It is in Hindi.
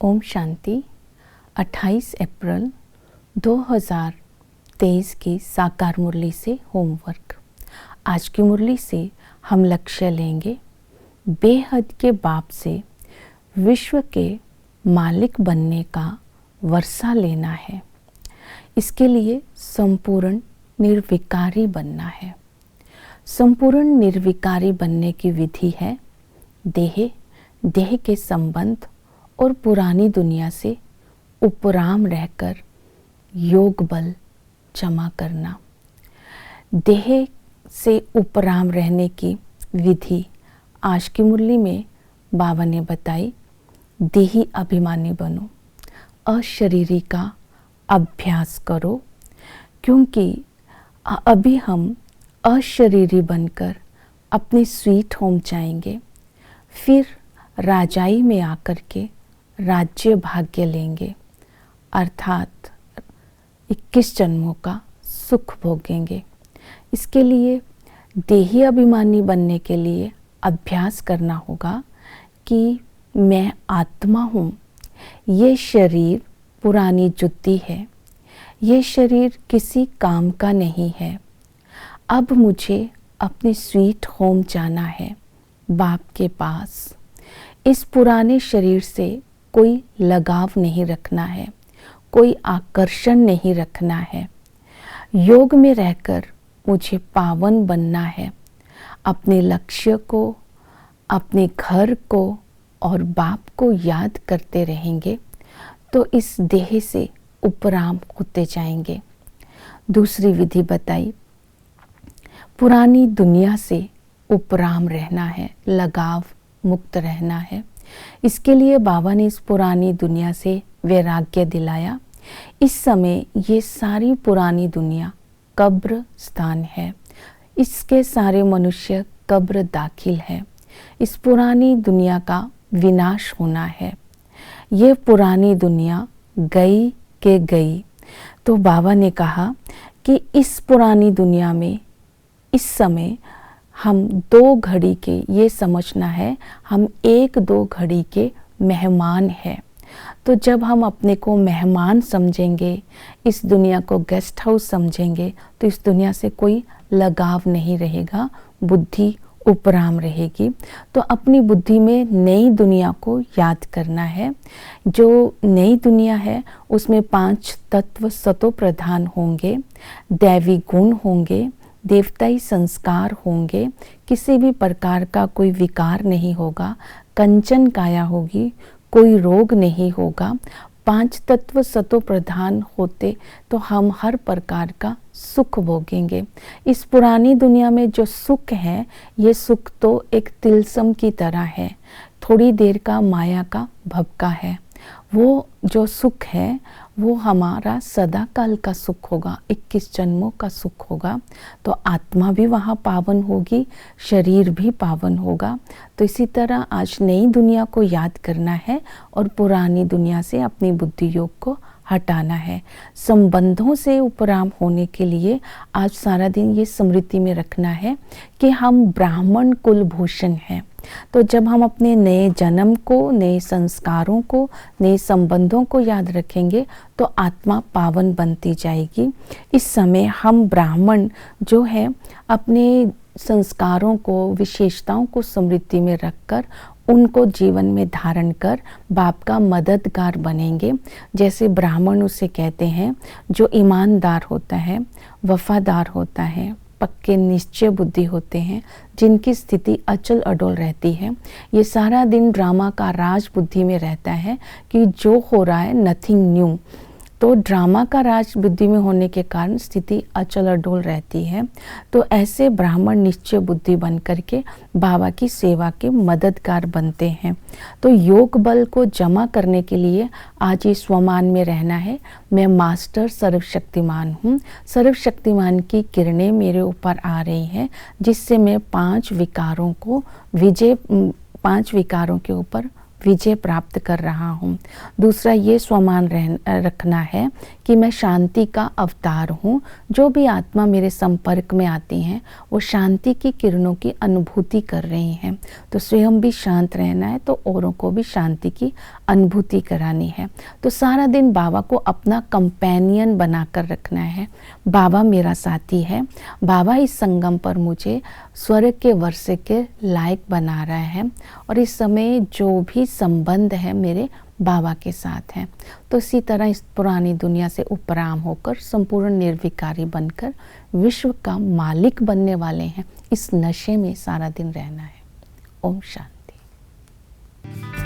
ओम शांति। 28 अप्रैल 2023 की साकार मुरली से होमवर्क। आज की मुरली से हम लक्ष्य लेंगे बेहद के बाप से विश्व के मालिक बनने का वर्षा लेना है। इसके लिए संपूर्ण निर्विकारी बनना है। संपूर्ण निर्विकारी बनने की विधि है देह के संबंध और पुरानी दुनिया से उपराम रहकर योग बल जमा करना। देह से उपराम रहने की विधि आज की मुरली में बाबा ने बताई। देही अभिमानी बनो, अशरीरी का अभ्यास करो, क्योंकि अभी हम अशरीरी बनकर अपने स्वीट होम जाएंगे, फिर राजाई में आकर के राज्य भाग्य लेंगे, अर्थात 21 जन्मों का सुख भोगेंगे। इसके लिए देही अभिमानी बनने के लिए अभ्यास करना होगा कि मैं आत्मा हूँ, ये शरीर पुरानी जुत्ती है, ये शरीर किसी काम का नहीं है। अब मुझे अपनी स्वीट होम जाना है, बाप के पास। इस पुराने शरीर से कोई लगाव नहीं रखना है, कोई आकर्षण नहीं रखना है। योग में रहकर मुझे पावन बनना है। अपने लक्ष्य को, अपने घर को और बाप को याद करते रहेंगे तो इस देह से उपराम होते जाएंगे। दूसरी विधि बताई, पुरानी दुनिया से उपराम रहना है, लगाव मुक्त रहना है। इसके लिए बाबा ने इस पुरानी दुनिया से वैराग्य दिलाया। इस समय ये सारी पुरानी दुनिया कब्र स्थान है, इसके सारे मनुष्य कब्र दाखिल है। इस पुरानी दुनिया का विनाश होना है। ये पुरानी दुनिया गई के गई। तो बाबा ने कहा कि इस पुरानी दुनिया में इस समय हम 2 घड़ी के, ये समझना है हम 1-2 घड़ी के मेहमान हैं। तो जब हम अपने को मेहमान समझेंगे, इस दुनिया को गेस्ट हाउस समझेंगे, तो इस दुनिया से कोई लगाव नहीं रहेगा, बुद्धि उपराम रहेगी। तो अपनी बुद्धि में नई दुनिया को याद करना है। जो नई दुनिया है उसमें 5 तत्व सतो प्रधान होंगे, दैवी गुण होंगे, देवताई संस्कार होंगे, किसी भी प्रकार का कोई विकार नहीं होगा, कंचन काया होगी, कोई रोग नहीं होगा। 5 तत्व सतो प्रधान होते तो हम हर प्रकार का सुख भोगेंगे। इस पुरानी दुनिया में जो सुख है, ये सुख तो एक तिलस्म की तरह है, थोड़ी देर का माया का भपका है। वो जो सुख है वो हमारा सदा काल का सुख होगा, 21 जन्मों का सुख होगा। तो आत्मा भी वहाँ पावन होगी, शरीर भी पावन होगा। तो इसी तरह आज नई दुनिया को याद करना है और पुरानी दुनिया से अपनी बुद्धि योग को हटाना है। संबंधों से उपराम होने के लिए आज सारा दिन ये स्मृति में रखना है कि हम ब्राह्मण कुलभूषण हैं। तो जब हम अपने नए जन्म को, नए संस्कारों को, नए संबंधों को याद रखेंगे तो आत्मा पावन बनती जाएगी। इस समय हम ब्राह्मण जो है अपने संस्कारों को, विशेषताओं को स्मृति में रखकर उनको जीवन में धारण कर बाप का मददगार बनेंगे। जैसे ब्राह्मण उसे कहते हैं जो ईमानदार होता है, वफादार होता है, पक्के निश्चय बुद्धि होते हैं, जिनकी स्थिति अचल अडोल रहती है। ये सारा दिन ड्रामा का राज बुद्धि में रहता है कि जो हो रहा है नथिंग न्यू। तो ड्रामा का राज बुद्धि में होने के कारण स्थिति अचल अडोल रहती है। तो ऐसे ब्राह्मण निश्चय बुद्धि बन करके बाबा की सेवा के मददगार बनते हैं। तो योग बल को जमा करने के लिए आज ये स्वमान में रहना है। मैं मास्टर सर्वशक्तिमान हूँ, सर्वशक्तिमान की किरणें मेरे ऊपर आ रही हैं, जिससे मैं 5 विकारों के ऊपर विजय प्राप्त कर रहा हूँ। दूसरा ये स्वमान रखना है कि मैं शांति का अवतार हूँ। जो भी आत्मा मेरे संपर्क में आती हैं वो शांति की किरणों की अनुभूति कर रही हैं। तो स्वयं भी शांत रहना है तो औरों को भी शांति की अनुभूति करानी है। तो सारा दिन बाबा को अपना कंपेनियन बनाकर रखना है। बाबा मेरा साथी है। बाबा इस संगम पर मुझे स्वर्ग के वर्षे के लायक बना रहा है और इस समय जो भी संबंध है मेरे बाबा के साथ है। तो इसी तरह इस पुरानी दुनिया से उपराम होकर संपूर्ण निर्विकारी बनकर विश्व का मालिक बनने वाले हैं। इस नशे में सारा दिन रहना है। ओम शांति।